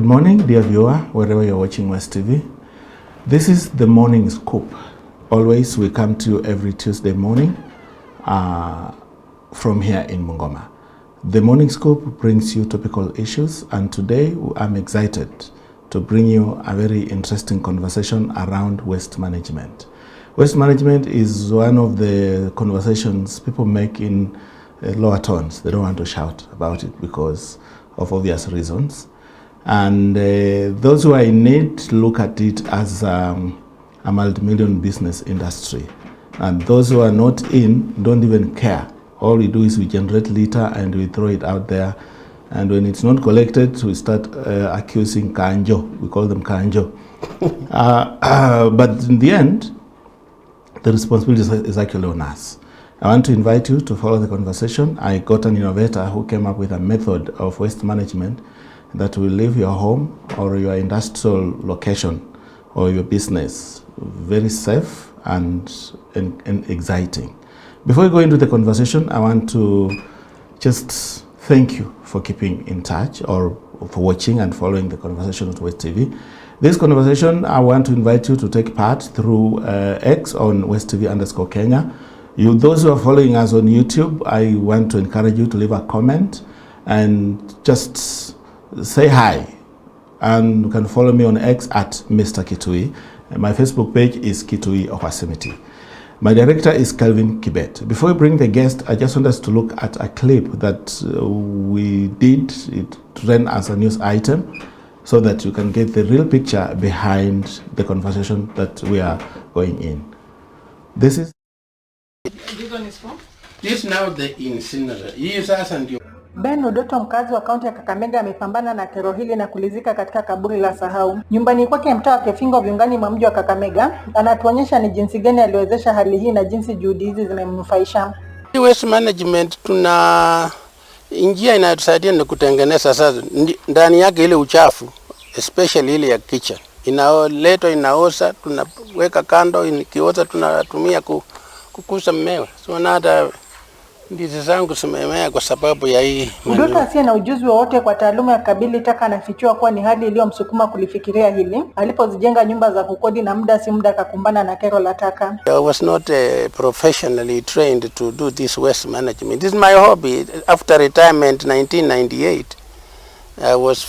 Good morning, dear viewer, wherever you're watching West TV. This is the Morning Scoop. Always, we come to you every Tuesday morning from here in Bungoma. The Morning Scoop brings you topical issues, and today I'm excited to bring you a very interesting conversation around waste management. Waste management is one of the conversations people make in lower tones. They don't want to shout about it because of obvious reasons. And those who are in it look at it as a multi-million business industry. And those who are not in don't even care. All we do is we generate litter and we throw it out there. And when it's not collected, we start accusing kanjo. We call them kanjo. But in the end, the responsibility is actually on us. I want to invite you to follow the conversation. I got an innovator who came up with a method of waste management that will leave your home or your industrial location or your business very safe and exciting. Before we go into the conversation, I want to just thank you for keeping in touch or for watching and following the conversation with West TV. This conversation, I want to invite you to take part through X on West TV_Kenya. Those who are following us on YouTube, I want to encourage you to leave a comment and just say hi. And you can follow me on X at Mr. Kitui. My Facebook page is Kitui Okasimiti. My director is Kelvin Kibet. Before we bring the guest, I just want us to look at a clip that we did. It ran as a news item so that you can get the real picture behind the conversation that we are going in. This is... This one is from? This now the incinerator. Yes, and you. Ben Udoto, mkazi wa kaunti ya Kakamega, amepambana na kero hili na kulizika katika kaburi la sahau. Nyumbani kwake mtaa wa Kefingo, viungani mwa mji wa Kakamega, anatuonyesha ni jinsi gani aliwezesha hali hii na jinsi juhudi hizi zimemnufaisha. Waste management tuna njia inayotusaidia ni kutengeneza sasa ndani yake ile uchafu, especially ile ya kitchen. Inaletwa inaoza, tunaweka kando, ikioza tunatumia kukuza mmewa. So nada ndizi zangu simemea kwa sababu ya hii. Udoto asiye na ujuzi wowote kwa taaluma ya kabili taka anafichua kuwa ni hali iliyomsukuma kulifikiria hili alipozijenga nyumba za kukodi na muda si muda akakumbana na kero la taka. I was not professionally trained to do this waste management. This is my hobby. After retirement 1998, I was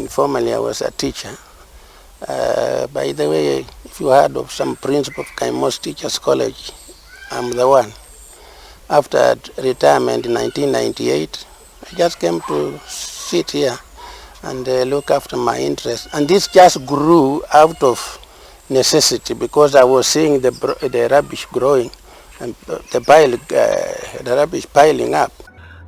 formerly I was a teacher. By the way, if you heard of some principal of Kaimos Teachers College, I'm the one. After retirement in 1998, I just came to sit here and look after my interests. And this just grew out of necessity because I was seeing the rubbish growing and the rubbish piling up.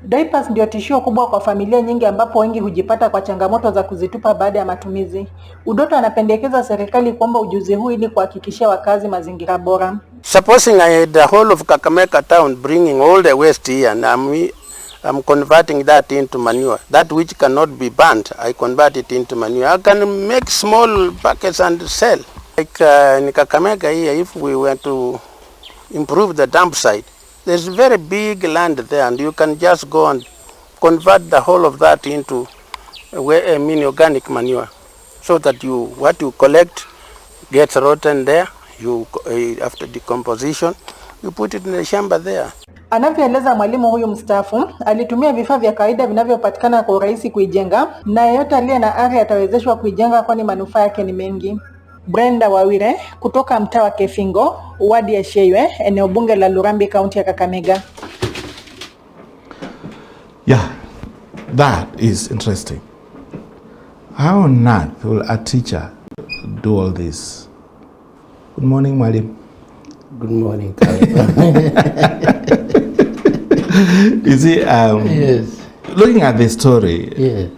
Diapers ndio tishio kubwa kwa familia nyingi ambapo wengi hujipata kwa changamoto za kuzitupa baada ya matumizi. Udoto anapendekeza serikali kuomba ujuzi huu ili kuhakikishia wakazi mazingira bora. Supposing I had the whole of Kakamega town bringing all the waste here and I'm converting that into manure. That which cannot be burnt, I convert it into manure. I can make small buckets and sell. Like in Kakamega here, if we were to improve the dump site, there's very big land there and you can just go and convert the whole of that into organic manure. So that what you collect gets rotten there. After decomposition, you put it in the shamba there. Anavyoeleza mwalimu huyu mstaafu, alitumia vifaa vya kawaida vinavyopatikana kwa urahisi kuijenga, na yeyote aliye na ari atawezeshwa kuijenga kwani manufaa yake ni mengi. Brenda Wawire kutoka mtaa wa Kefingo, wadi ya Sheywe, eneo bunge la Lurambi, kaunti ya Kakamega. Yeah, that is interesting. How on earth will a teacher do all this? Good morning, Mwalim. Good morning, You see, yes. Looking at the story, Yes.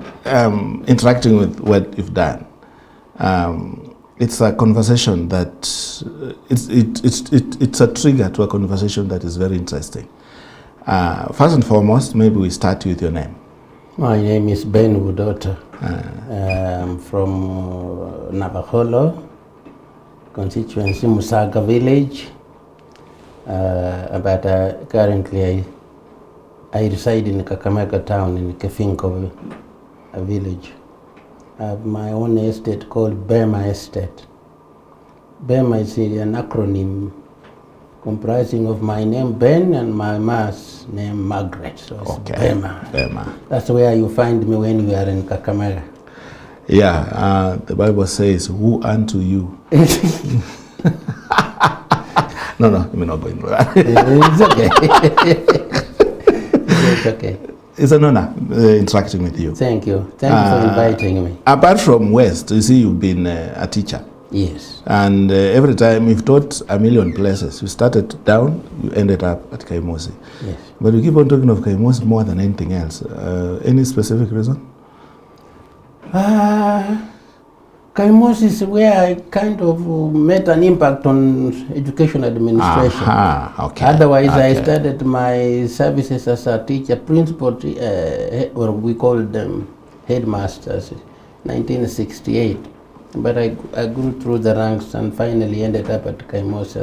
Interacting with what you've done, it's a conversation that it's a trigger to a conversation that is very interesting. First and foremost, maybe we start with your name. My name is Ben Udoto. I'm from Navaholo constituency, Musaga village. But currently I reside in Kakamega town in Kefingo a village. I have my own estate called Bema Estate. Bema is an acronym comprising of my name Ben and my ma's name Margaret. So it's Bema. Bema. That's where you find me when you are in Kakamega. Yeah, the Bible says, "Who unto you?" No, I'm not going to that. It's okay. It's okay. It's an honor interacting with you. Thank you. Thank you for inviting me. Apart from West, you see, you've been a teacher. Yes. And every time you've taught a million places. You started down, you ended up at Kaimosi. Yes. But you keep on talking of Kaimosi more than anything else. Any specific reason? Kaimosi is where I kind of made an impact on education administration. Okay. Otherwise, I started my services as a teacher, principal, or we call them headmasters, 1968. But I grew through the ranks and finally ended up at Kaimosi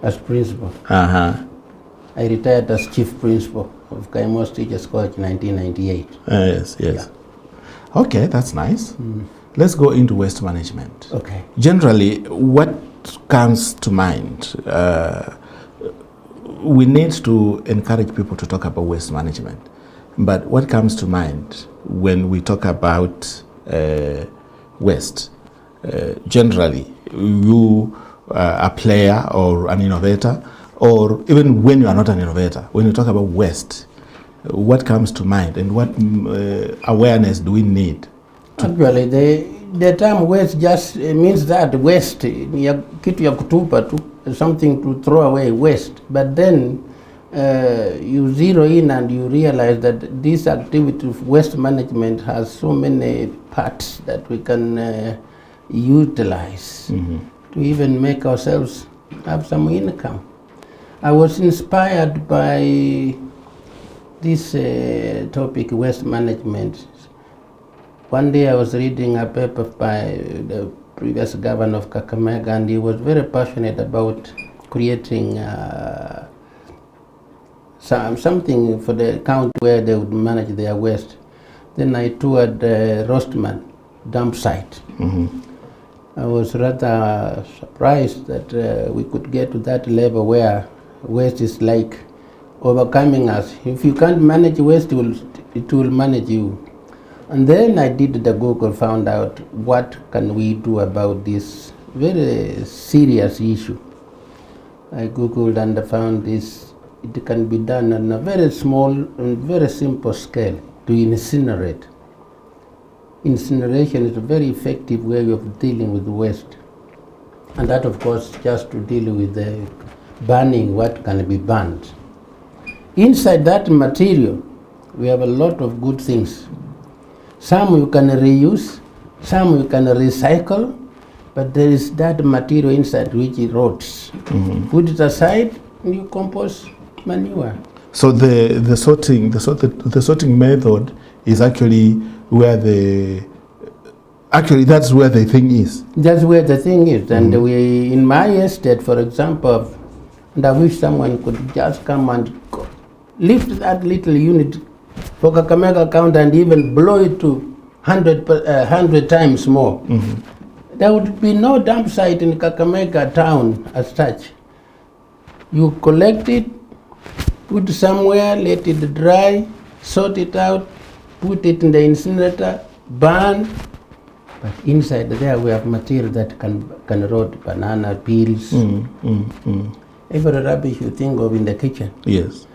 as principal. I retired as chief principal of Kaimosi Teachers College in 1998. Yes. Yeah. Okay, that's nice. Let's go into waste management. Okay. Generally, what comes to mind? We need to encourage people to talk about waste management. But what comes to mind when we talk about waste? Generally, you are a player or an innovator, or even when you are not an innovator, when you talk about waste, what comes to mind and what awareness do we need? Actually, the term waste just means that waste, kitu ya kutupa tu, something to throw away, waste. But then you zero in and you realize that this activity of waste management has so many parts that we can utilize to even make ourselves have some income. I was inspired by this topic, waste management. One day I was reading a paper by the previous governor of Kakamega, and he was very passionate about creating something for the county where they would manage their waste. Then I toured Rostman dump site. I was rather surprised that we could get to that level where waste is like overcoming us. If you can't manage waste, it will manage you. And then I did the Google, found out what can we do about this very serious issue. I Googled and found this, it can be done on a very small and very simple scale, to incinerate. Incineration is a very effective way of dealing with waste. And that, of course, just to deal with the burning what can be burned. Inside that material, we have a lot of good things. Some you can reuse, some you can recycle, but there is that material inside which it rots. Put it aside and you compost manure. So the sorting method is actually where that's where the thing is. That's where the thing is. And we, in my estate, for example, and I wish someone could just come and lift that little unit for Kakamega County and even blow it to 100 times more. There would be no dump site in Kakamega town as such. You collect it, put somewhere, let it dry, sort it out, put it in the incinerator, burn. But inside there we have material that can rot, banana peels, every rubbish you think of in the kitchen. Yes.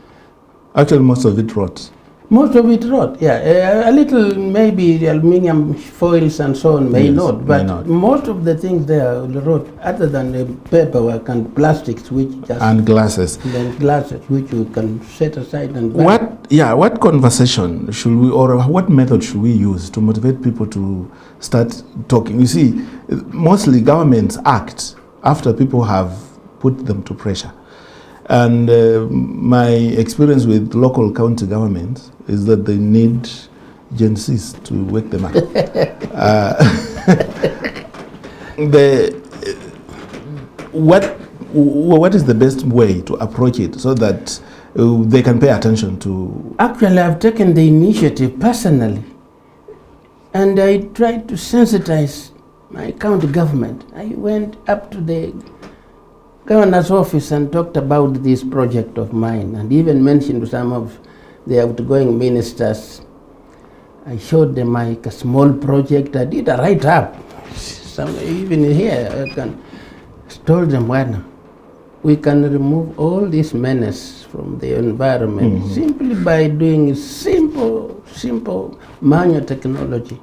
Actually, most of it rots. Most of it rot, yeah. A little, maybe aluminium foils and so on may not, but most of the things there will rot, other than the paperwork and plastics, which just... And glasses. And glasses, which you can set aside and burn. What conversation should we, or what method should we use to motivate people to start talking? You see, mostly governments act after people have put them to pressure. And my experience with local county governments is that they need Gen Zs to wake them up. What is the best way to approach it so that they can pay attention to. Actually, I've taken the initiative personally, and I tried to sensitize my county government. I went up to the governor's office and talked about this project of mine, and even mentioned to some of the outgoing ministers. I showed them like a small project. I did a write-up. Even here, I told them, well, we can remove all this menace from the environment simply by doing simple manual technology,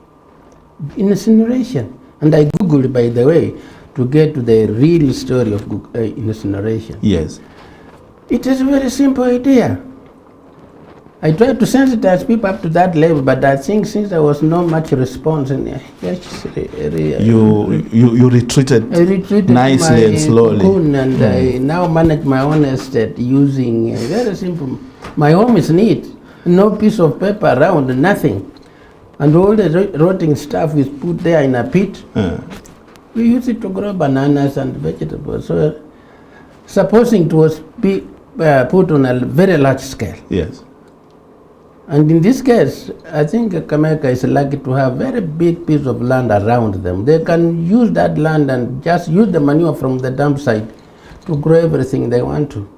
incineration. And I Googled, by the way, to get to the real story of incineration. Yes. It is a very simple idea. I tried to sensitize people up to that level, but I think since there was not much response, and you retreated, I retreated nicely and slowly. Cocoon, and I now manage my own estate using very simple. My home is neat, no piece of paper around, nothing, and all the rotting stuff is put there in a pit. We use it to grow bananas and vegetables. So, supposing it was put on a very large scale. Yes. And in this case, I think Kakamega is lucky to have very big piece of land around them. They can use that land and just use the manure from the dump site to grow everything they want to.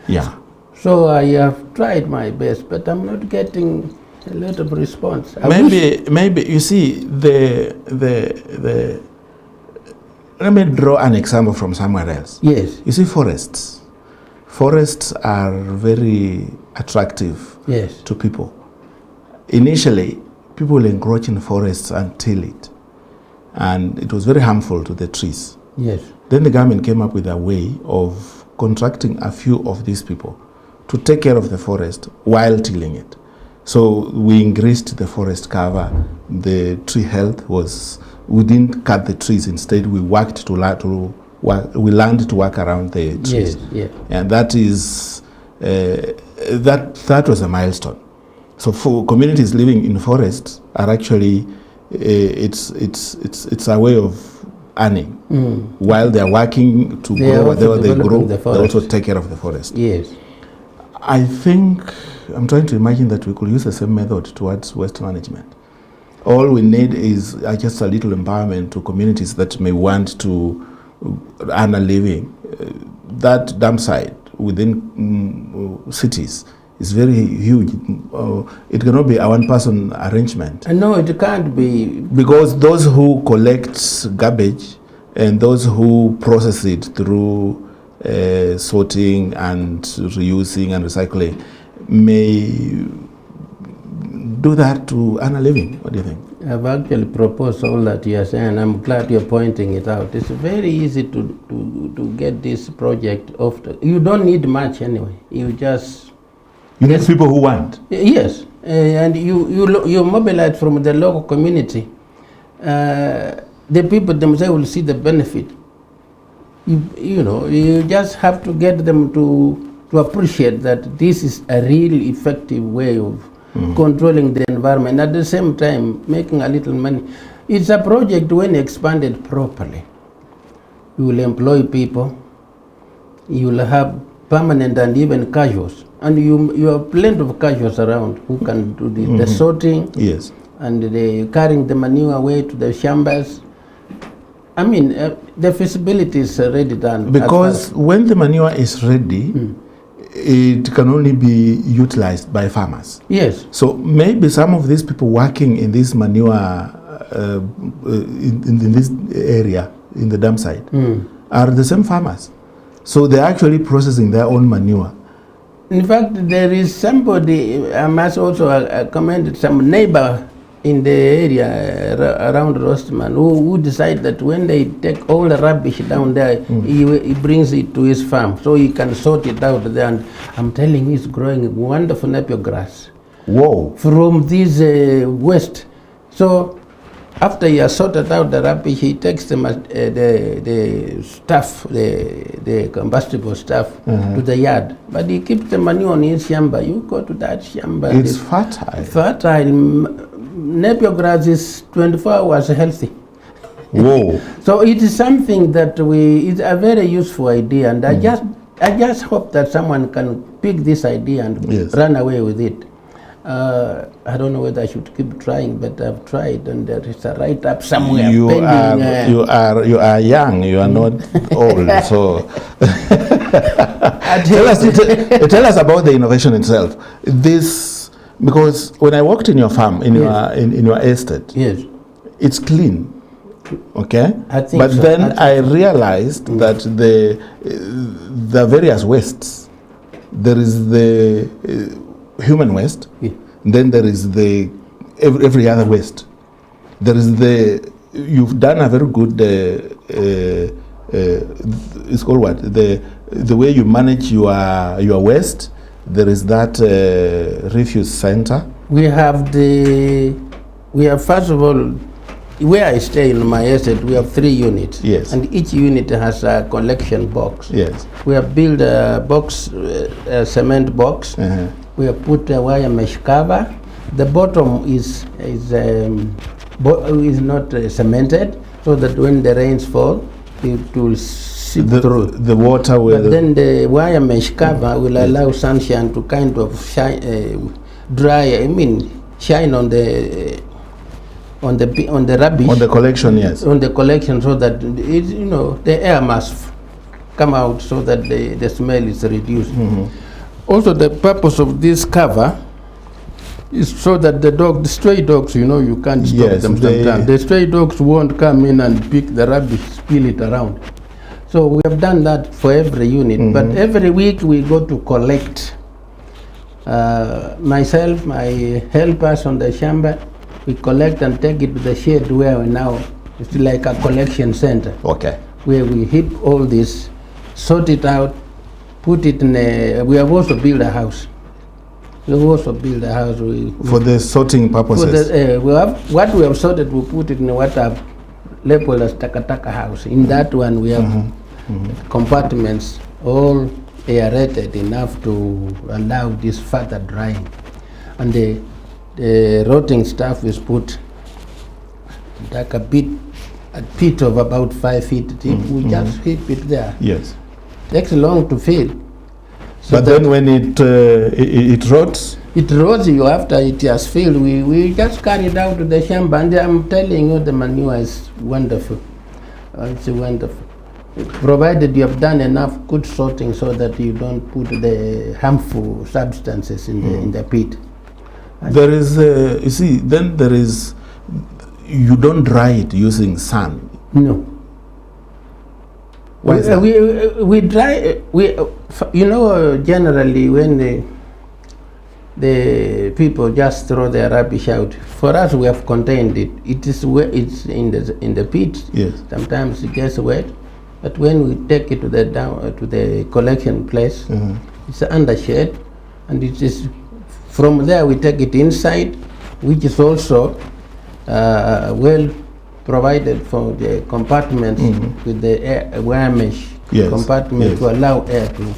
Yeah. So I have tried my best, but I'm not getting a lot of response. Maybe you see let me draw an example from somewhere else. Yes. You see, forests. Forests are very attractive to people. Initially, people will encroach in forests and till it, and it was very harmful to the trees. Yes. Then the government came up with a way of contracting a few of these people to take care of the forest while tilling it. So we increased the forest cover. The tree health was, we didn't cut the trees. Instead, we learned to work around the trees. Yes. And that is that was a milestone. So for communities living in forests are actually it's a way of earning while they are working to grow whatever they grow. They also take care of the forest. Yes. I think I'm trying to imagine that we could use the same method towards waste management. All we need is just a little empowerment to communities that may want to earn a living. That dump site within cities is very huge. It cannot be a one-person arrangement. No, it can't be. Because those who collect garbage and those who process it through sorting and reusing and recycling may do that to earn a living. What do you think? I've actually proposed all that you are saying. I'm glad you're pointing it out. It's very easy to get this project off. You don't need much anyway. You need people who want. Yes, and you mobilize from the local community. The people themselves will see the benefit. You just have to get them to appreciate that this is a really effective way of controlling the environment, at the same time making a little money. It's a project when expanded properly. You will employ people, you will have permanent and even casuals, and you have plenty of casuals around who can do the sorting, yes, and the carrying the manure away to the shambas. I mean, the feasibility is already done. Because when the manure is ready, it can only be utilized by farmers. Yes. So maybe some of these people working in this manure, in this area, in the dump site, are the same farmers. So they're actually processing their own manure. In fact, there is somebody, I must also commend some neighbor in the area around Rostman who decide that when they take all the rubbish down there, he brings it to his farm so he can sort it out there. And I'm telling you, he's growing wonderful Napier grass. Whoa! From this waste. So after he has sorted out the rubbish, he takes the stuff, the combustible stuff, to the yard. But he keeps the manure on his shamba. You go to that shamba. It's fertile. Fertile. Napier grass is 24 hours healthy. Whoa. So it is something that it's a very useful idea, and I just I just hope that someone can pick this idea and Yes. run away with it. I don't know whether I should keep trying, but I've tried, and there is a write-up somewhere You pending. you are young. You are not old. So tell us about the innovation itself. This, because when I walked in your farm, in your estate, Yes. it's clean. Okay, I think but so. then I realized that the various wastes. There is the human waste. Yeah. Then there is the every other waste. There is you've done a very good. It's called what? The way you manage your waste. There is that refuse center. We have first of all, where I stay in my estate, we have 3 units. Yes. And each unit has a collection box. Yes. We have built a box, a cement box. Uh-huh. We have put a wire mesh cover. The bottom is not cemented, so that when the rains fall, it will seep through. The water will. But then the wire mesh cover will allow sunshine to kind of shine on the rubbish. On the collection, yes. On the collection, so that the air must come out, so that the smell is reduced. Mm-hmm. Also, the purpose of this cover is so that the stray dogs, you can't stop Yes, them sometimes. The stray dogs won't come in and pick the rubbish, spill it around. So we have done that for every unit, but every week we go to collect. Myself, my helpers on the shamba, we collect and take it to the shed where we now, it's like a collection center, Okay. where we heap all this, sort it out, put it in we have also built a house. For the sorting purposes. What we have sorted, we put it in what I've labeled as Takataka house. In that one, we have compartments, all aerated enough to allow this further drying. And the rotting stuff is put like a pit of about 5 feet deep. We just heap it there. Yes. Takes long to fill. So But then when it rots, it rots you after it has filled. We just carry it out to the shamba, and I'm telling you, the manure is wonderful. It's wonderful. Provided you have done enough good sorting so that you don't put the harmful substances in the pit. there is, you see, then there is, you don't dry it using sun. No. Why is that? We dry, generally when the people just throw their rubbish out, for us we have contained it. It's in the pit. Yes. Sometimes it gets wet, but when we take it to the collection place, it's under shade, and it is from there we take it inside, which is also well provided for the compartments with the wire mesh compartment to allow air to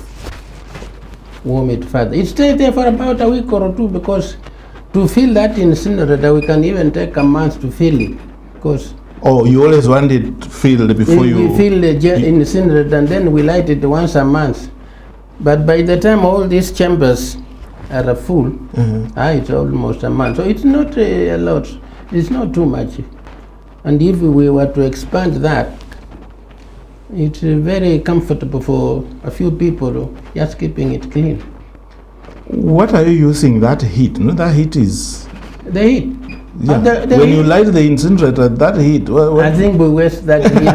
warm it further. It stays there for about a week or 2, because to fill that incinerator, we can even take a month to fill it, because Oh, you always want it filled before you... We fill the incinerator and then we light it once a month. But by the time all these chambers are full, it's almost a month. So it's not a lot. It's not too much. And if we were to expand that, it's very comfortable for a few people just keeping it clean. What are you using that heat? No, that heat is... The heat. Yeah. The when heat. you light the incinerator, that heat... I think we waste that heat.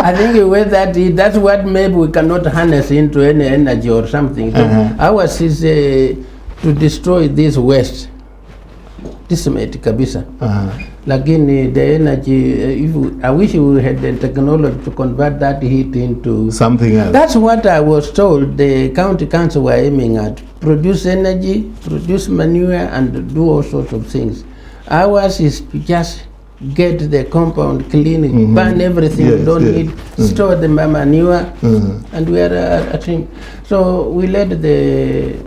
I think we waste that heat. That's what maybe we cannot harness into any energy or something. So ours is to destroy this waste. Decimate kabisa. Lakini the energy, I wish we had the technology to convert that heat into something else. That's what I was told the county council were aiming at. Produce energy, produce manure, and do all sorts of things. Ours is to just get the compound clean, burn everything we don't need, store the manure, and we are at him. So we let the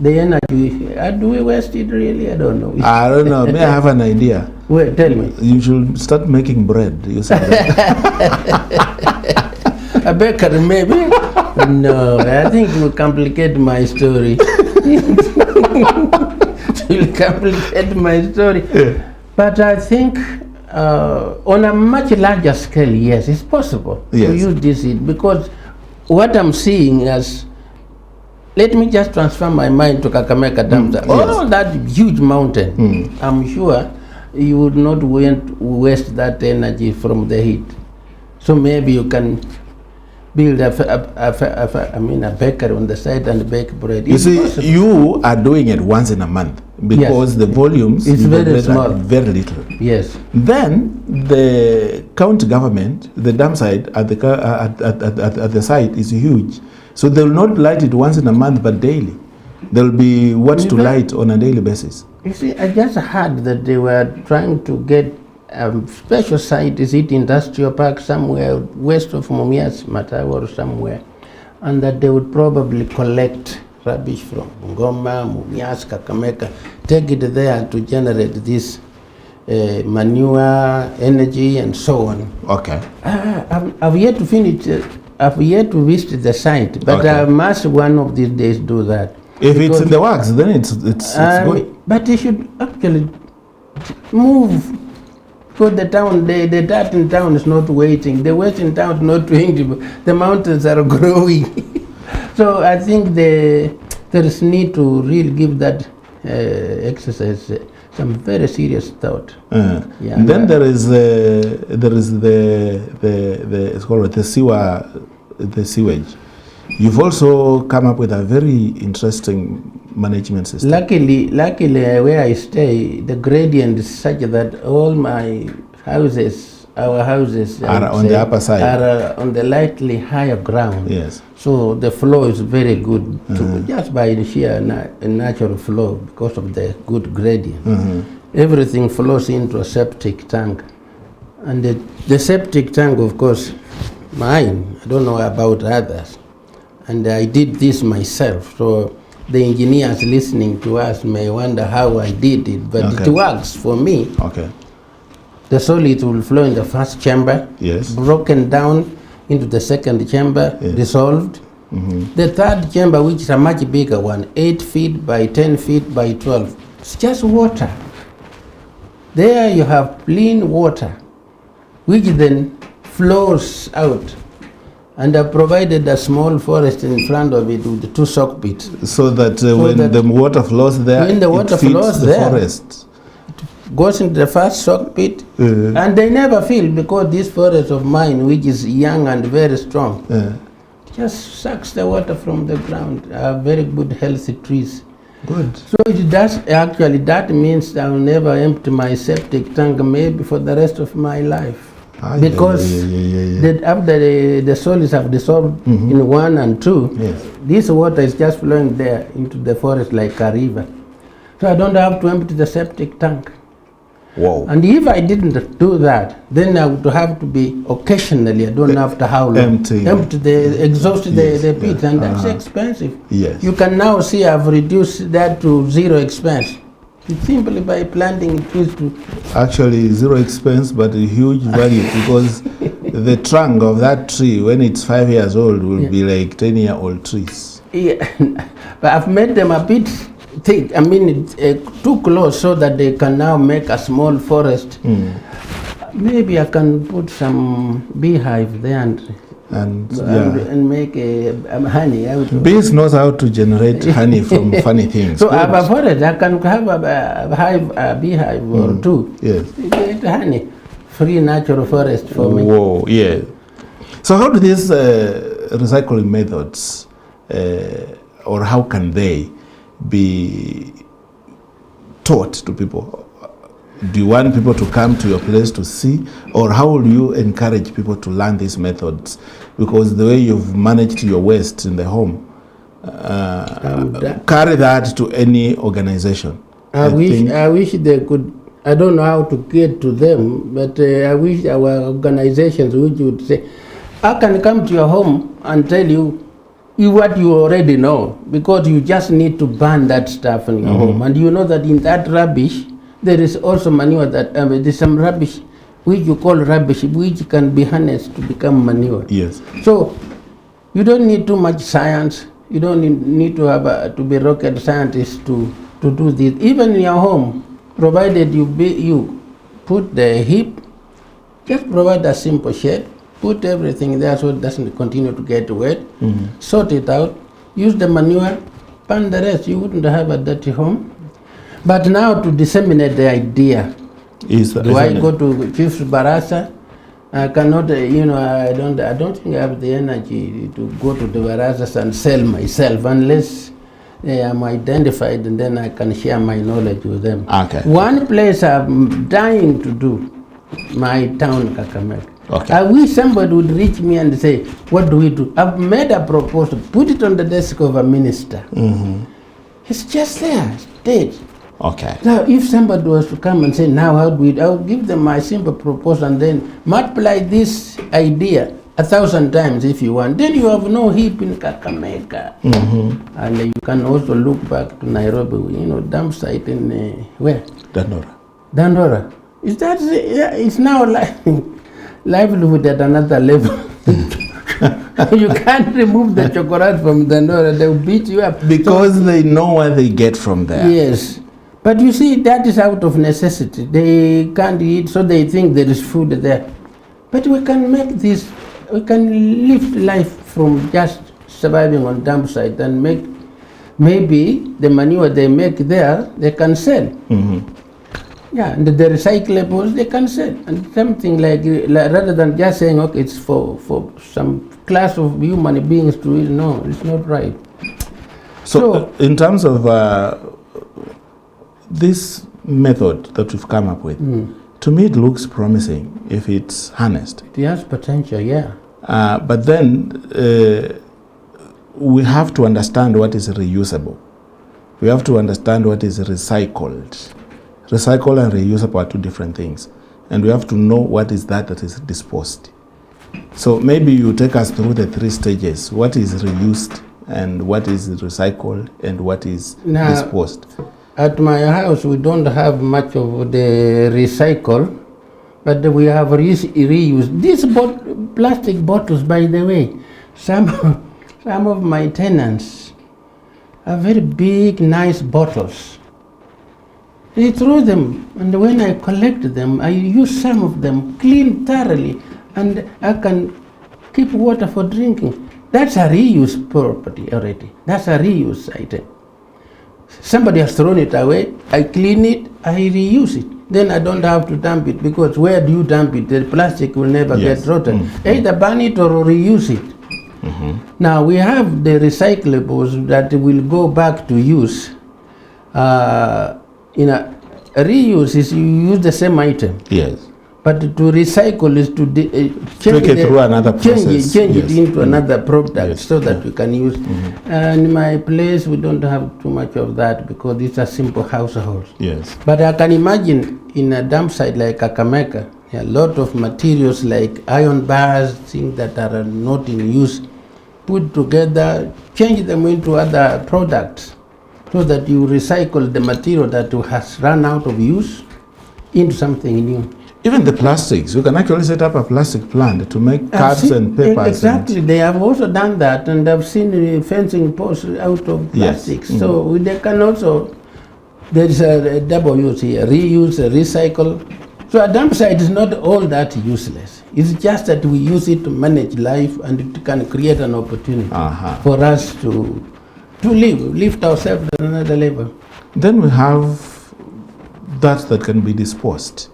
energy. Do we waste it really? I don't know. I don't know. May I have an idea? Well, tell me. You should start making bread. You said that. A bakery, maybe. No, I think it will complicate my story. It will complicate my story. Yeah. But I think on a much larger scale, yes, it's possible to Yes. use this seed, because what I'm seeing as, let me just transfer my mind to Kakamega Dam. All that huge mountain, I'm sure you would not waste that energy from the heat. So maybe you can build a bakery on the side and bake bread. You It's see, possible. you are doing it once in a month because the volumes It's you very generate small. are very little. Yes. Then the county government, the dam site at the site is huge, so they will not light it once in a month, but daily. There will be what to light on a daily basis. You see, I just heard that they were trying to get a special site, is it industrial park somewhere west of Mumias, Matawa or somewhere, and that they would probably collect rubbish from Ngoma, Mumias, Kakamega, take it there to generate this manure, energy, and so on. Okay. I've yet to finish, I've yet to visit the site, but Okay. I must one of these days do that. If it's Because- in the works, then it's good. But they should actually move. Because the town, the dirt in town is not waiting. The west in town is not waiting. The mountains are growing. So I think there is need to really give that exercise some very serious thought. Yeah, And then and there is the it's called the sewage. You've also come up with a very interesting management system. Luckily, where I stay, the gradient is such that all my houses, our houses, I Are would on the say, upper side. are on the lightly higher ground. Yes. So the flow is very good, just by the sheer natural flow because of the good gradient. Everything flows into a septic tank, and the septic tank, of course, mine. I don't know about others. And I did this myself, so the engineers listening to us may wonder how I did it, but Okay. it works for me. Okay. The solid will flow in the first chamber, Yes. broken down into the second chamber, Yes. dissolved. The third chamber, which is a much bigger one, 8 feet by 10 feet by 12, it's just water. There you have clean water, which then flows out. And I provided a small forest in front of it with 2 sock pits. So that when that the water flows there, when the water it feeds flows the there, forest. Goes into the first sock pit, and they never feel, because this forest of mine, which is young and very strong, just sucks the water from the ground. Very good, healthy trees. Good. So it does actually. That means I will never empty my septic tank, maybe for the rest of my life, because that after the solids have dissolved in 1 and 2, Yes. this water is just flowing there into the forest like a river. So I don't have to empty the septic tank. Wow. And if I didn't do that, then I would have to be occasionally, I don't know after how long, exhaust the pit, and that's expensive. Yes. You can now see I've reduced that to 0 expense. It's simply by planting trees to... Actually, 0 expense, but a huge value because the trunk of that tree, when it's 5 years old, will be like 10-year-old trees. Yeah, but I've made them a bit thick, I mean too close, so that they can now make a small forest. Maybe I can put some beehive there and make a honey out of. Bees knows how to generate honey from funny things. So I have a forest, I can have a beehive or 2. Yes. Get honey, free natural forest for me. Whoa, yeah. So how do these recycling methods, or how can they be taught to people? Do you want people to come to your place to see, or how will you encourage people to learn these methods? Because the way you've managed your waste in the home, carry that to any organization. I wish they could. I don't know how to get to them, but I wish our organizations which would say, I can come to your home and tell you what you already know, because you just need to burn that stuff in your home. And you know that in that rubbish, there is also manure that, there's some rubbish which you call rubbish, which can be harnessed to become manure. Yes. So You don't need too much science. You don't need to have to be rocket scientist to do this. Even in your home, provided you put the heap, just provide a simple shed, put everything there so it doesn't continue to get wet, sort it out, use the manure, pan the rest. You wouldn't have a dirty home. But now to disseminate the idea, do I go to Chief's Barasa? I cannot, I don't think I have the energy to go to the Barasas and sell myself unless I'm identified, and then I can share my knowledge with them. Okay. One place I'm dying to do, my town, Kakamega. Okay. I wish somebody would reach me and say, what do we do? I've made a proposal, put it on the desk of a minister. It's just there, dead. Okay. Now, if somebody was to come and say, now how do we, I'll give them my simple proposal and then multiply this idea 1,000 times if you want. Then you have no heap in Kakamega. And you can also look back to Nairobi, dump site in where? Dandora. Is that, it's now livelihood at another level. You can't remove the chocolate from Dandora, they'll beat you up. Because they know what they get from there. Yes. But you see, that is out of necessity. They can't eat, so they think there is food there. But we can make this, we can lift life from just surviving on dump site and make, maybe the manure they make there, they can sell. Yeah, and the recyclables, they can sell. And something like rather than just saying, okay, it's for some class of human beings to eat, no, it's not right. So in terms of this method that we've come up with, to me it looks promising if it's harnessed. It has potential, yeah. But then we have to understand what is reusable. We have to understand what is recycled. Recycle and reusable are two different things. And we have to know what is that is disposed. So maybe you take us through the 3 stages. What is reused and what is recycled and what is disposed? At my house, we don't have much of the recycle, but we have reused. These plastic bottles, by the way, some of my tenants are very big, nice bottles. They throw them, and when I collect them, I use some of them, clean thoroughly, and I can keep water for drinking. That's a reuse property already. That's a reuse item. Somebody has thrown it away, I clean it, I reuse it. Then I don't have to dump it, because where do you dump it? The plastic will never get rotten. Either burn it or reuse it. Now we have the recyclables that will go back to use. Reuse is you use the same item. Yes. But to recycle is to change it through another process. Change it into another product so that we can use. And in my place, we don't have too much of that because it's a simple household. Yes. But I can imagine in a dump site like Kakamega, a lot of materials like iron bars, things that are not in use, put together, change them into other products so that you recycle the material that has run out of use into something new. Even the plastics, you can actually set up a plastic plant to make cards and papers. Exactly, they have also done that, and I've seen fencing posts out of plastics. Yes. So they can also, there is a double use here, reuse, recycle. So a dump site is not all that useless. It's just that we use it to manage life, and it can create an opportunity for us to lift ourselves to another level. Then we have that can be disposed.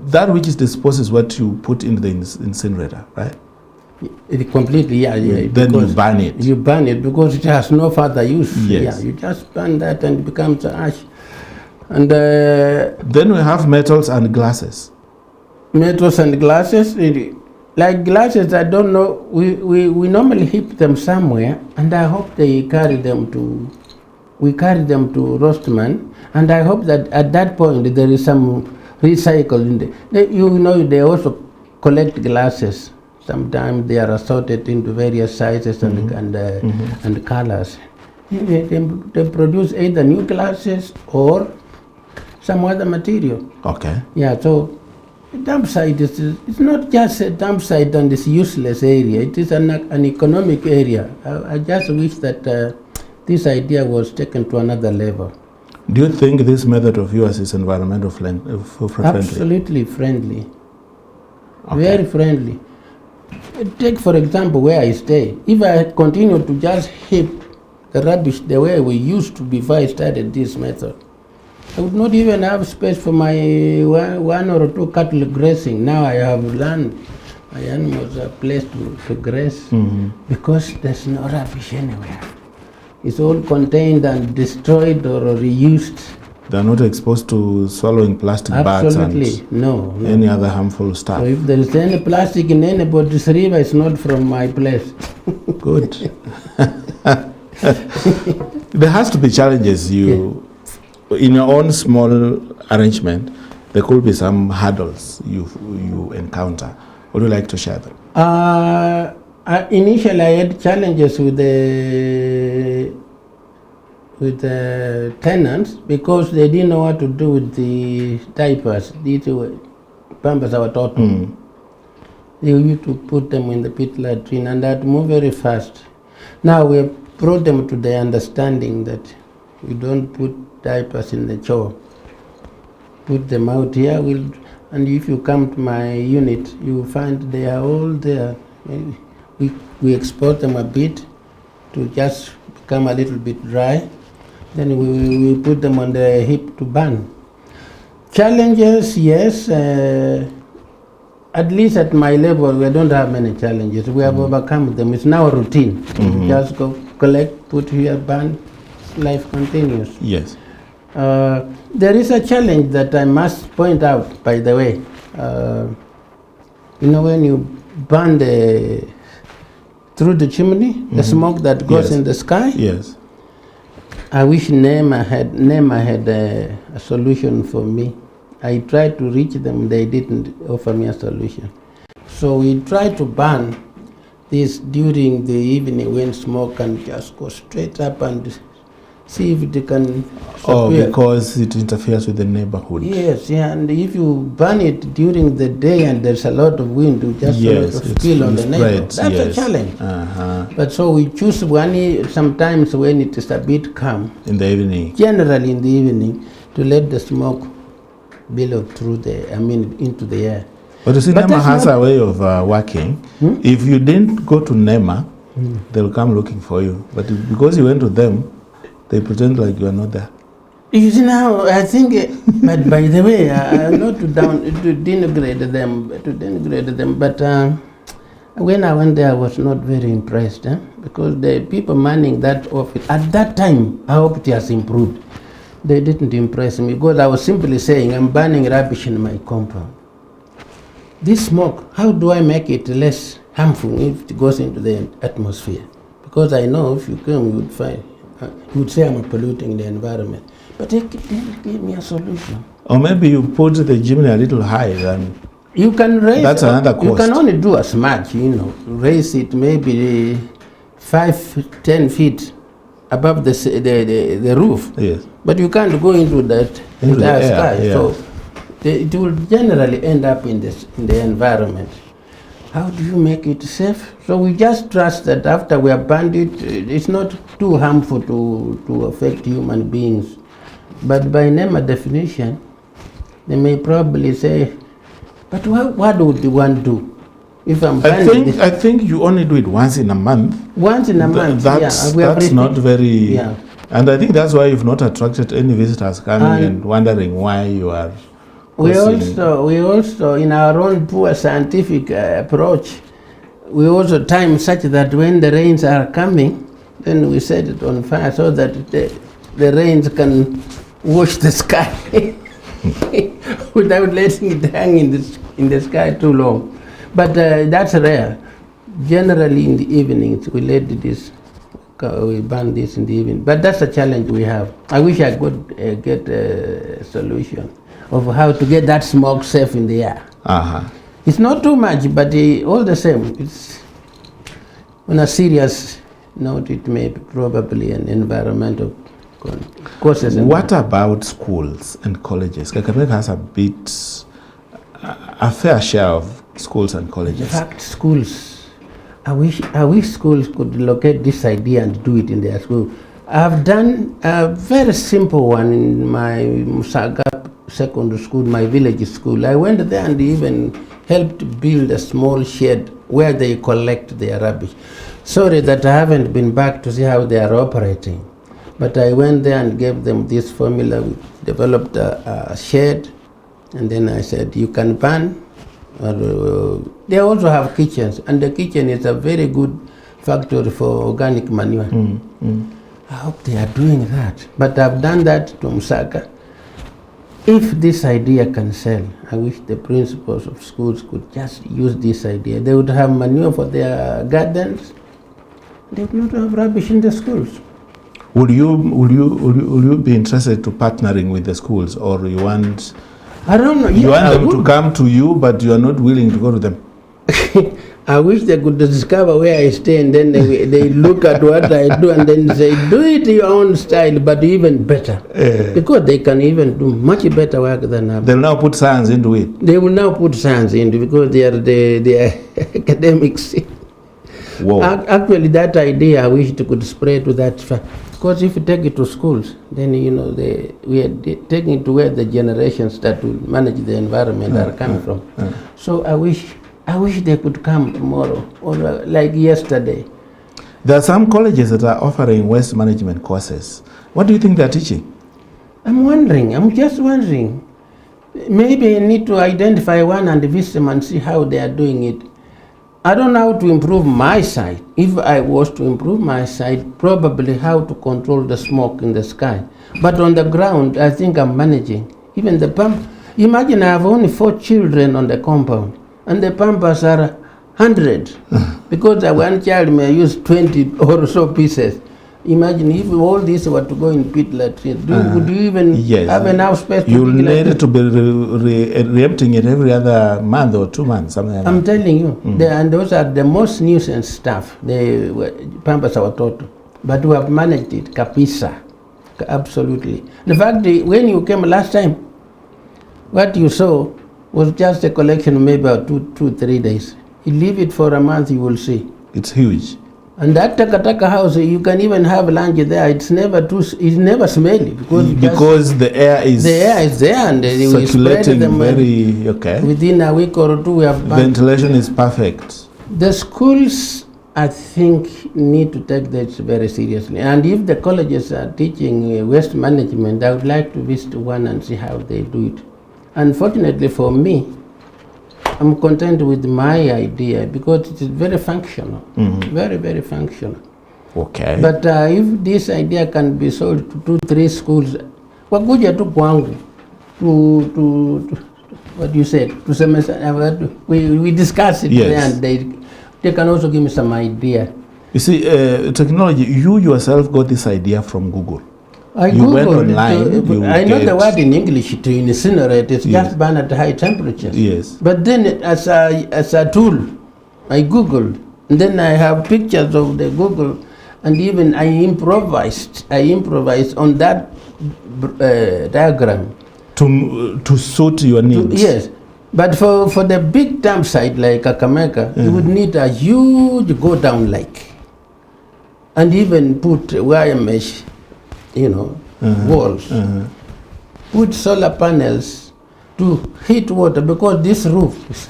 That which is disposed is what you put in the incinerator, right? It completely, Then you burn it. You burn it because it has no further use. Yes. Yeah, you just burn that and it becomes ash. And then we have metals and glasses. Metals and glasses, like glasses, I don't know. We normally heap them somewhere, and I hope they carry them to. We carry them to Rostman, and I hope that at that point there is some recycle in there. They also collect glasses. Sometimes they are assorted into various sizes and colors. They produce either new glasses or some other material. Okay. Yeah, so Dump site it's not just a dump site and it's useless area. It is an economic area. I just wish that this idea was taken to another level. Do you think this method of yours is environmental friendly? Absolutely friendly. Okay. Very friendly. Take for example where I stay. If I had continued to just heap the rubbish the way we used to before I started this method, I would not even have space for my one or two cattle grazing. Now I have land. My animals are placed to graze because there's no rubbish anywhere. It's all contained and destroyed or reused. They're not exposed to swallowing plastic bags Absolutely, and no. any other harmful stuff. So if there is any plastic in anybody's river, it's not from my place. Good. There has to be challenges in your own small arrangement. There could be some hurdles you encounter. Would you like to share them? Initially, I had challenges with the tenants because they didn't know what to do with the diapers. These were Pampers our total. They used to put them in the pit latrine and that move very fast. Now we have brought them to the understanding that we don't put diapers in the chore. Put them out here, and if you come to my unit, you find they are all there. We export them a bit to just become a little bit dry. Then we put them on the heap to burn. Challenges, yes. At least at my level, we don't have many challenges. We have overcome them. It's now a routine. We just go collect, put here, burn. Life continues. Yes. There is a challenge that I must point out, by the way. When you burn through the chimney, the smoke that goes in the sky. Yes. I wish NEMA had a solution for me. I tried to reach them, they didn't offer me a solution. So we tried to burn this during the evening when smoke can just go straight up and see if it can disappear. Because it interferes with the neighborhood. Yes, yeah, and if you burn it during the day and there's a lot of wind, you just spill on the neighborhood. That's a challenge. But so we choose sometimes when it is a bit calm. In the evening. Generally in the evening, to let the smoke billow into the air. But you see, NEMA has a way of working. If you didn't go to NEMA, they'll come looking for you. But because you went to them, they pretend like you are not there. You see now, I think, but by the way, not to denigrate them, but when I went there, I was not very impressed, because the people manning that office, at that time, I hope it has improved. They didn't impress me because I was simply saying, I'm burning rubbish in my compound. This smoke, how do I make it less harmful if it goes into the atmosphere? Because I know if you come, you would say I'm polluting the environment. But they didn't give me a solution. Or maybe you put the chimney a little high than... You can raise... That's another cost. You can only do a smudge, raise it maybe 5-10 feet above the roof. Yes. But you can't go into that entire sky. Yeah. So it will generally end up in the environment. How do you make it safe? So we just trust that after we have burned it, it's not too harmful to affect human beings. But by NEMA definition, they may probably say, but what would one do? If I think you only do it once in a month. Once in a month, that's not very... Yeah. And I think that's why you've not attracted any visitors coming and wondering why you are... We also, in our own poor scientific approach, we also time such that when the rains are coming, then we set it on fire so that the rains can wash the sky without letting it hang in the sky too long. But that's rare. Generally in the evenings, we burn this in the evening. But that's a challenge we have. I wish I could get a solution of how to get that smoke safe in the air. It's not too much, but all the same, it's on a serious note, it may be probably an environmental causes. What about schools and colleges? Kakamega has a bit a fair share of schools and In colleges. fact, schools, I wish schools could locate this idea and do it in their school. I've done a very simple one in my Musaga secondary school, my village school. I went there and even helped build a small shed where they collect their rubbish. Sorry that I haven't been back to see how they are operating. But I went there and gave them this formula. We developed a shed, and then I said, you can burn. They also have kitchens, and the kitchen is a very good factory for organic manure. I hope they are doing that. But I've done that to Musaga. If this idea can sell, I wish the principals of schools could just use this idea. They would have manure for their gardens. They would not have rubbish in the schools. Would you be interested to partnering with the schools, or you want I don't know. you Yeah, want I them to would. come to you, but you are not willing to go to them? I wish they could discover where I stay, and then they look at what I do and then say, do it your own style, but even better. Because they can even do much better work than I. They'll now put science into it. They will now put science into because they are academics. Whoa. Actually, that idea I wish it could spread to that. Because if you take it to schools, then we are taking it to where the generations that will manage the environment are coming from. So I wish they could come tomorrow or like yesterday. There are some colleges that are offering waste management courses. What do you think they're teaching? I'm just wondering. Maybe I need to identify one and visit them and see how they are doing it. I don't know how to improve my side. If I was to improve my side, probably how to control the smoke in the sky. But on the ground, I think I'm managing. Even the pump. Imagine I have only 4 children on the compound, and the pampas are 100 because one child may use 20 or so pieces. Imagine if all these were to go in pit latrines. Would you even have enough space to You'll dig like need that? to be re-emptying it every other month or 2 months, something like I'm that. telling you, and those are the most nuisance stuff. The pampas are total, but we have managed it, kapisa, absolutely. In fact, when you came last time, what you saw was just a collection, maybe about 2-3 days. You leave it for a month, you will see. It's huge. And that Takataka house, you can even have lunch there. It's never smelly Because the air is there, and we spread circulating them very okay. within a week or 2. We have Ventilation is perfect. The schools, I think, need to take this very seriously. And if the colleges are teaching waste management, I would like to visit one and see how they do it. Unfortunately for me, I'm content with my idea because it is very functional, very, very functional. Okay. But if this idea can be sold to 2-3 schools, wakuja tu kwangu, to what you said, to semester, we discuss it there, and they can also give me some idea. You see, technology, you yourself got this idea from Google. You went online. I know the word in English to incinerate. It's just burn at high temperatures. Yes. But then, as a tool, I googled, and then I have pictures of the Google, and even I improvised on that diagram to suit your needs. Yes, but for the big dump site like Kakamega, you would need a huge go down like, and even put wire mesh. Walls. Put solar panels to heat water because this roof is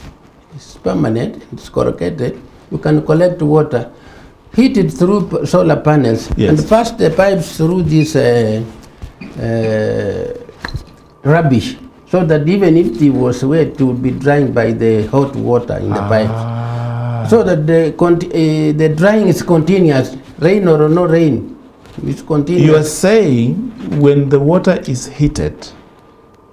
permanent, it's corrugated. You can collect water, heat it through solar panels, and pass the pipes through this rubbish, so that even if it was wet, it would be drying by the hot water in the pipes. So that the drying is continuous, rain or no rain. It's continuous. You are saying when the water is heated,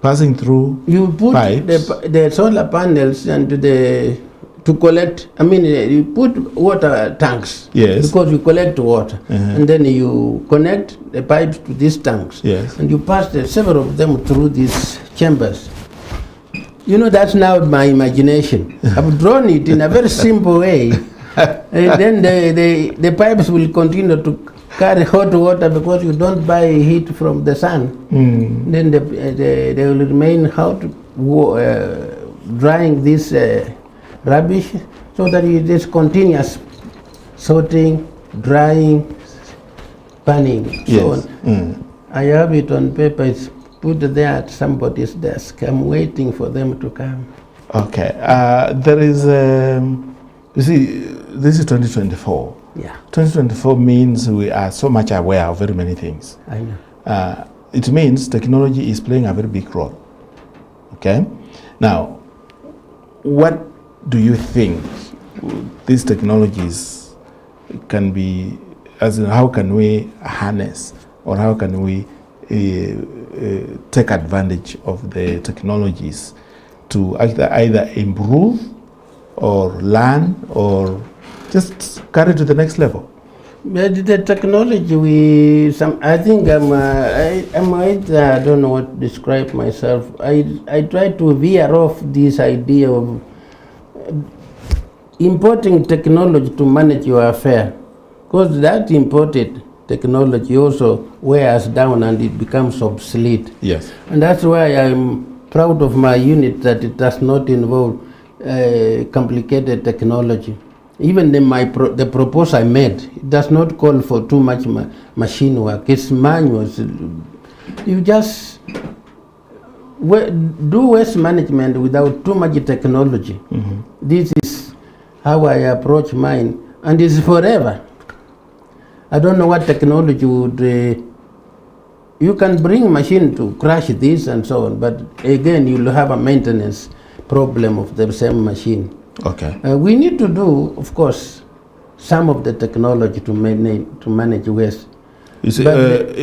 passing through you put pipes, the solar panels and to collect. I mean, you put water tanks. Yes. Because you collect water, and then you connect the pipes to these tanks. Yes. And you pass several of them through these chambers. That's now my imagination. I've drawn it in a very simple way. And then the pipes will continue to carry hot water because you don't buy heat from the sun. Then they will remain hot drying this rubbish, so that it is continuous sorting, drying, burning, so Yes. on. I have it on paper. It's put there at somebody's desk. I'm waiting for them to come. Okay. There is, you see, this is 2024. Yeah, 2024 means we are so much aware of very many things. I know. It means technology is playing a very big role. Okay? Now, what do you think these technologies can be, as in how can we harness or how can we take advantage of the technologies to either improve or learn or just carry to the next level? But the technology, I think I don't know what to describe myself. I try to veer off this idea of importing technology to manage your affair, because that imported technology also wears down and it becomes obsolete. Yes. And that's why I'm proud of my unit that it does not involve complicated technology. Even the proposal I made, it does not call for too much machine work. It's manual. You just do waste management without too much technology. Mm-hmm. This is how I approach mine, and it's forever. I don't know what technology would. You can bring machine to crash this and so on, but again, you'll have a maintenance problem of the same machine. Okay. We need to do, of course, some of the technology to manage waste. You see, But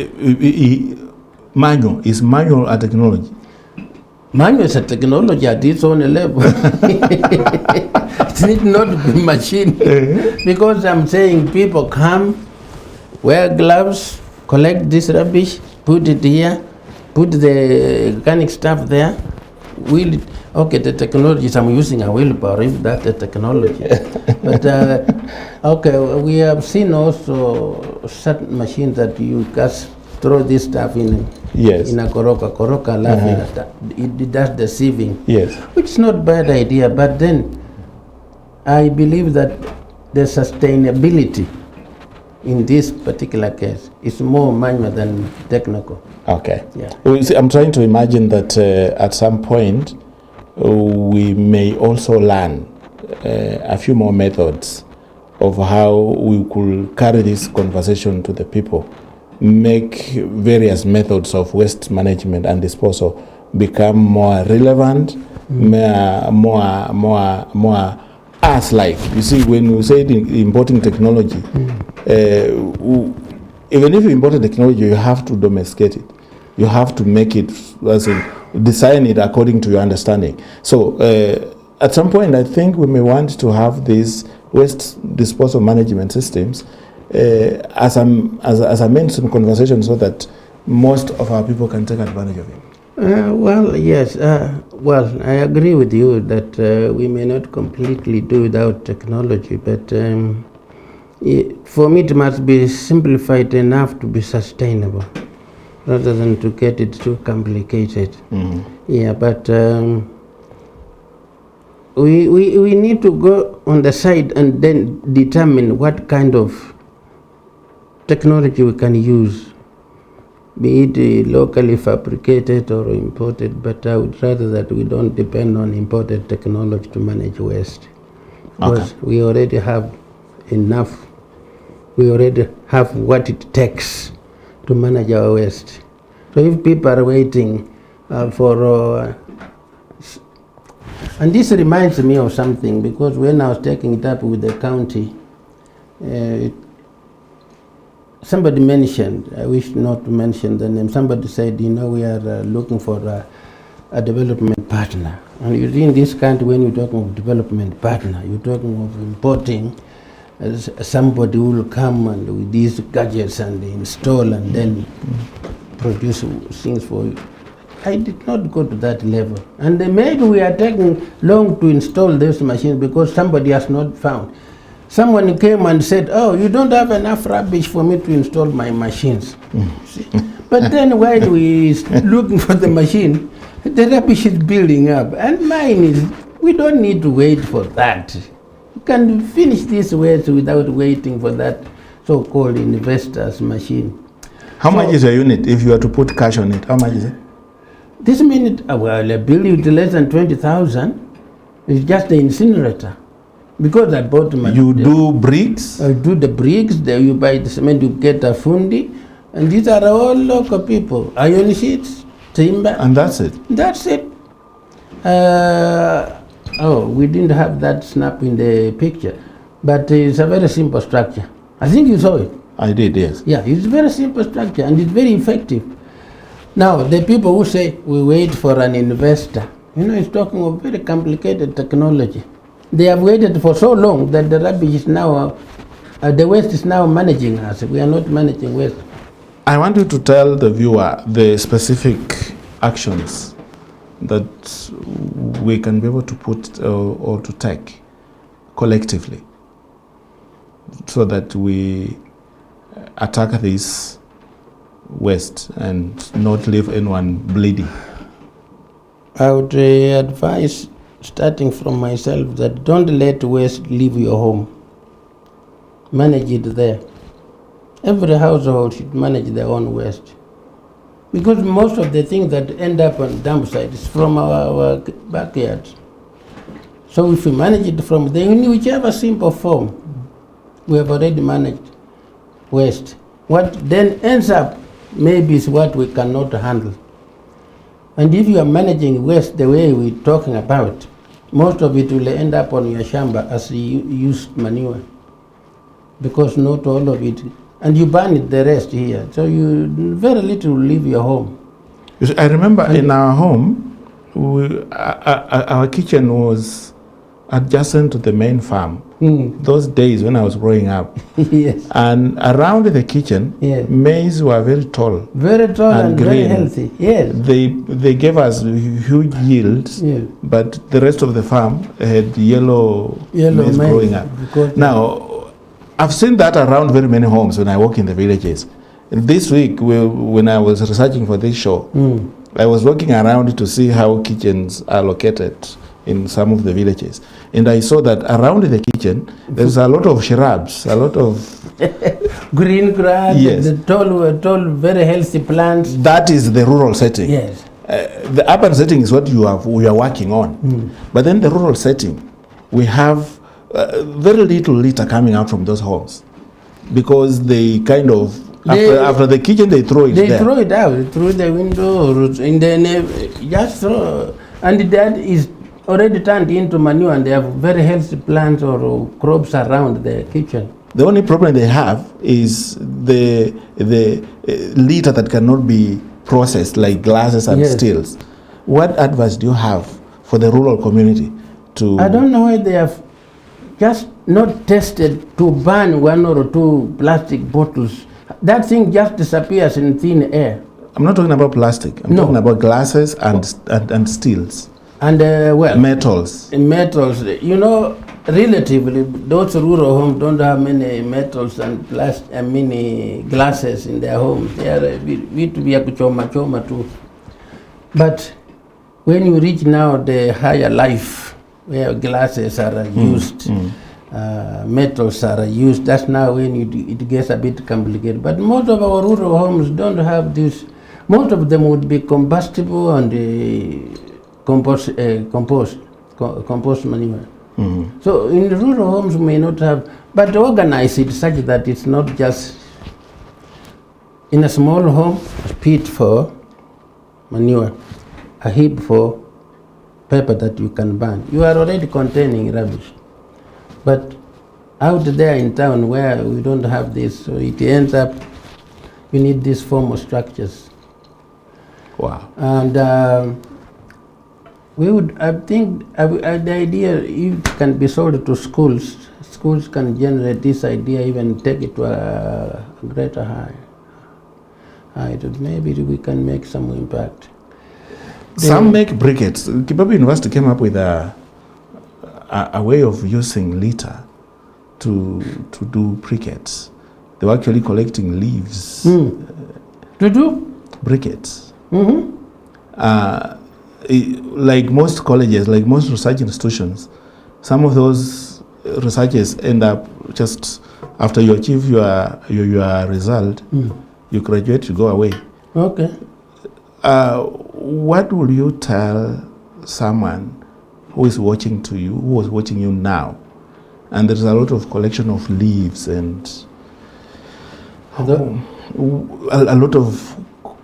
manual is manual a technology. Manual is a technology at its own level. It need not be machine. Because I'm saying people come, wear gloves, collect this rubbish, put it here, put the organic stuff there, wheel it. Okay, the technology is I'm using a wheelbarrow, if that's the technology. But okay, we have seen also certain machines that you just throw this stuff in. Yes. In a koroka laughing at that. It does the sieving. Yes. Which is not a bad idea, but then I believe that the sustainability in this particular case is more manual than technical. Okay. Yeah. Well, see, I'm trying to imagine that at some point we may also learn a few more methods of how we could carry this conversation to the people, make various methods of waste management and disposal become more relevant, more us-like. You see, when you say importing technology, even if you import technology, you have to domesticate it. You have to make it, as in, design it according to your understanding. So at some point, I think we may want to have these waste disposal management systems as a mainstream conversation, so that most of our people can take advantage of it. Well, yes. Well, I agree with you that we may not completely do without technology, but for me it must be simplified enough to be sustainable, rather than to get it too complicated. Mm-hmm. Yeah, but we need to go on the side and then determine what kind of technology we can use, be it locally fabricated or imported, but I would rather that we don't depend on imported technology to manage waste. Because we already have enough, we already have what it takes to manage our waste. So if people are waiting for, and this reminds me of something, because when I was taking it up with the county, somebody mentioned, I wish not to mention the name, somebody said, we are looking for a development partner. And you see, in this country, when you're talking of development partner, you're talking of importing somebody who will come and with these gadgets and install and then produce things for you. I did not go to that level. And maybe we are taking long to install those machines because somebody has not found. Someone came and said, oh, you don't have enough rubbish for me to install my machines. But then while we looking for the machine, The rubbish is building up, and mine is, we don't need to wait for that. You can finish this waste without waiting for that so-called investors machine. How much is your unit if you are to put cash on it? How much is it? This minute, well, a building with less than 20,000 is just the incinerator. Because I bought my... You do bricks? I do the bricks, you buy the cement, you get a fundi, and these are all local people. Iron sheets, timber. And that's it? That's it. We didn't have that snap in the picture, but it's a very simple structure. I think you saw it. I did, yes. Yeah, it's a very simple structure and it's very effective. Now, the people who say we wait for an investor, it's talking of very complicated technology. They have waited for so long that the rubbish is now, the waste is now managing us. We are not managing waste. I want you to tell the viewer the specific actions that we can be able to put or to take collectively so that we attack this waste and not leave anyone bleeding. I would advise, starting from myself, that don't let waste leave your home. Manage it there. Every household should manage their own waste. Because most of the things that end up on dump sites is from our backyards. So if we manage it from there, in whichever simple form, we have already managed waste. What then ends up maybe is what we cannot handle. And if you are managing waste the way we're talking about, most of it will end up on your shamba as used manure. Because not all of it, and you burn it the rest here. So you very little will leave your home. You see, I remember in our home, our kitchen was adjacent to the main farm. Those days when I was growing up. Yes. And around the kitchen, Yes. maize were very tall. Very tall and very green. healthy. Yes. They gave us huge yields, Yes. but the rest of the farm had yellow maize growing up. because- Now, I've seen that around very many homes when I walk in the villages. And this week, when I was researching for this show, I was walking around to see how kitchens are located in some of the villages. And I saw that around the kitchen, there's a lot of shrubs, a lot of... green grass, Yes. the tall, very healthy plants. That is the rural setting. Yes. The urban setting is what we are working on. But then the rural setting, we have very little litter coming out from those homes. Because they kind of, after the kitchen, they throw it They there. throw it out through the window, or in the just throw, and that is already turned into manure, and they have very healthy plants or crops around the kitchen. The only problem they have is the litter that cannot be processed, like glasses and Yes. steels. What advice do you have for the rural community to... I don't know why they have just not tested to burn 1 or 2 plastic bottles. That thing just disappears in thin air. I'm not talking about plastic. I'm No. talking about glasses and steels. And Metals. metals, relatively, those rural homes don't have many metals and many glasses in their homes. They are vitu vya kuchoma too. But when you reach now the higher life, where glasses are used, metals are used, that's now when it gets a bit complicated. But most of our rural homes don't have this. Most of them would be combustible and compost manure. So in the rural homes we may not have, but organize it such that it's not just in a small home, a pit for manure, a heap for paper that you can burn. You are already containing rubbish. But out there in town where we don't have this, so it ends up, we need these formal structures. Wow. And we would, I think, the idea, if it can be sold to schools, schools can generate this idea, even take it to a greater height. Maybe we can make some impact. Some make briquettes. Kibabu University came up with a way of using litter to do briquettes. They were actually collecting leaves. To do? Briquettes. like most colleges, like most research institutions, some of those researchers end up just after you achieve your result, you graduate, you go away. Okay. What will you tell someone who is watching to you, who is watching you now, and there's a lot of collection of leaves and a lot of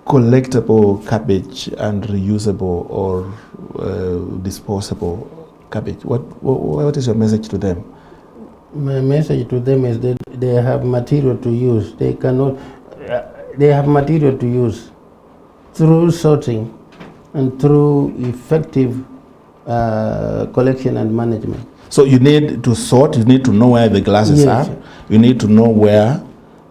collectible cabbage and reusable or disposable cabbage? What is your message to them? My message to them is that they have material to use. They cannot. They have material to use through sorting and through effective collection and management. So you need to sort. You need to know where the glasses Yes. are. You need to know where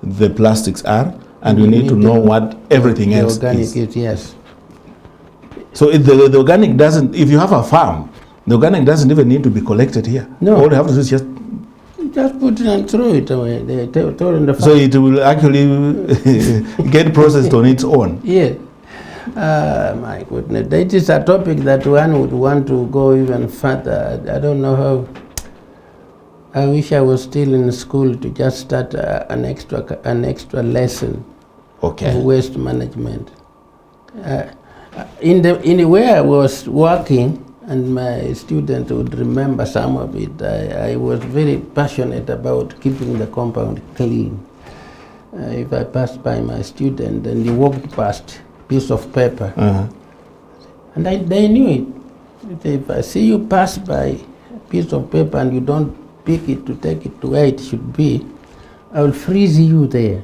the plastics are, and you need to know what everything The else organic is. yes. So if the organic doesn't, if you have a farm, the organic doesn't even need to be collected here. No. All you have to do is just, Put it and throw it away. They throw it in the so it will actually get processed on its own. Yeah. My goodness. That is a topic that one would want to go even further. I don't know how. I wish I was still in school to just start an extra lesson Okay. of waste management. In the way I was working, and my students would remember some of it, I was very passionate about keeping the compound clean. If I passed by my student and he walked past piece of paper, and they knew it. If I see you pass by a piece of paper and you don't pick it to take it to where it should be, I will freeze you there.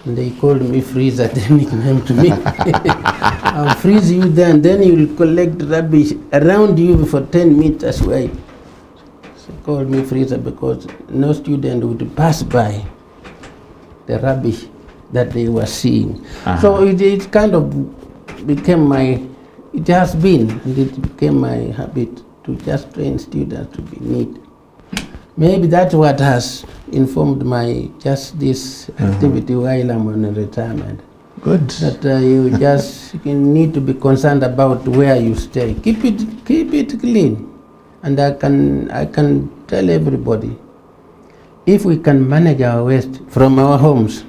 And they called me Freezer, the nickname to me. I'll freeze you there, and then you will collect rubbish around you for 10 meters wide. So they called me Freezer because no student would pass by the rubbish that they were seeing. So it kind of became it has been, and it became my habit to just train students to be neat. Maybe that's what has informed this activity while I'm on retirement. Good. That you just need to be concerned about where you stay. Keep it clean. And I can tell everybody, if we can manage our waste from our homes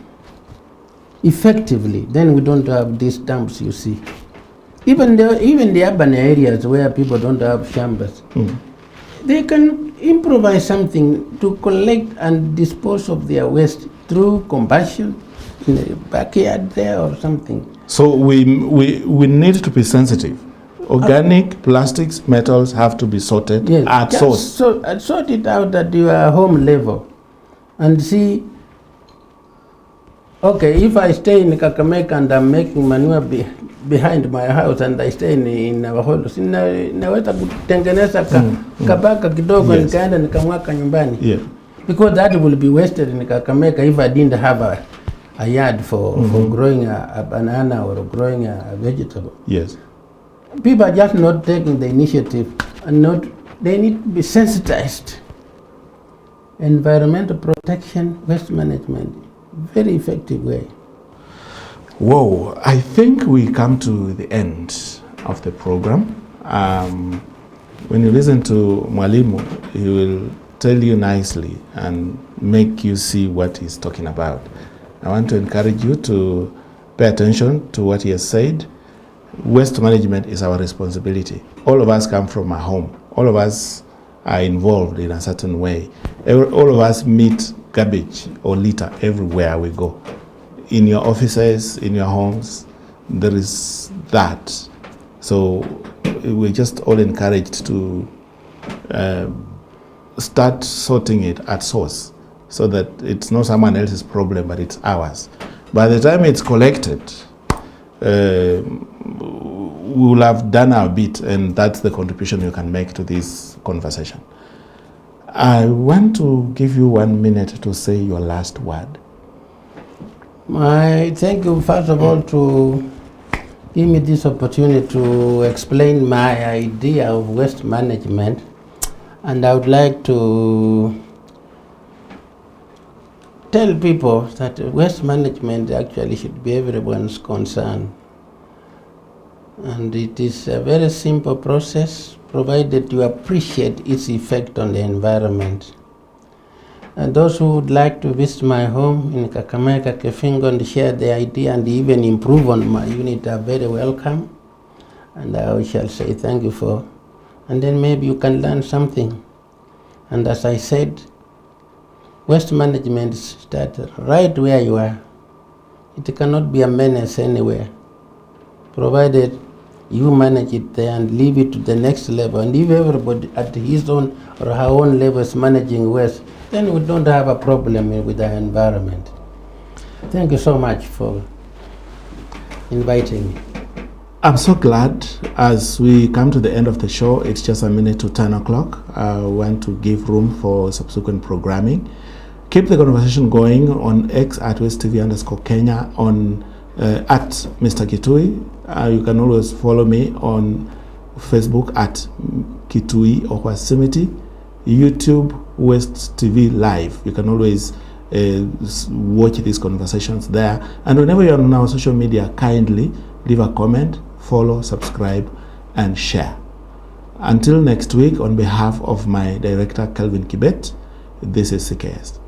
effectively, then we don't have these dumps you see. Even the urban areas where people don't have chambers, they can improvise something to collect and dispose of their waste through combustion in the backyard there or something. So we need to be sensitive. Organic plastics, metals have to be sorted at just source. sort it out at your home level and see. Okay, if I stay in Kakamega and I'm making manure behind my house and I stay in our house, naweza kutengeneza kabaka kidogo nikaenda nikamwaka nyumbani. Yeah. Because that will be wasted in Kakamega if I didn't have a yard for growing a banana or growing a vegetable. Yes. People are just not taking the initiative and they need to be sensitized. Environmental protection, waste management, very effective way. Whoa, I think we come to the end of the program. When you listen to Mwalimu, he will tell you nicely and make you see what he's talking about. I want to encourage you to pay attention to what he has said. Waste management is our responsibility. All of us come from a home. All of us are involved in a certain way. All of us meet garbage or litter everywhere we go. In your offices, in your homes, there is that. So we're just all encouraged to start sorting it at source so that it's not someone else's problem, but it's ours. By the time it's collected, we will have done our bit, and that's the contribution you can make to this conversation. I want to give you 1 minute to say your last word. I thank you, first of all, to give me this opportunity to explain my idea of waste management. And I would like to tell people that waste management actually should be everyone's concern. And it is a very simple process, provided you appreciate its effect on the environment. And those who would like to visit my home in Kakamega, Kefingo, and share the idea and even improve on my unit are very welcome. And I shall say thank you for, and then maybe you can learn something. And as I said, waste management starts right where you are. It cannot be a menace anywhere, provided you manage it there and leave it to the next level. And if everybody at his own or her own level is managing waste, then we don't have a problem with the environment. Thank you so much for inviting me. I'm so glad. As we come to the end of the show, it's just a minute to 10 o'clock. I want to give room for subsequent programming. Keep the conversation going on X at WestTV_Kenya, on at Mr. Kitui. You can always follow me on Facebook at Kitui or Wasimiti, YouTube West TV Live. You can always watch these conversations there. And whenever you're on our social media, kindly leave a comment, follow, subscribe, and share. Until next week, on behalf of my director, Kelvin Kibet, this is CKS.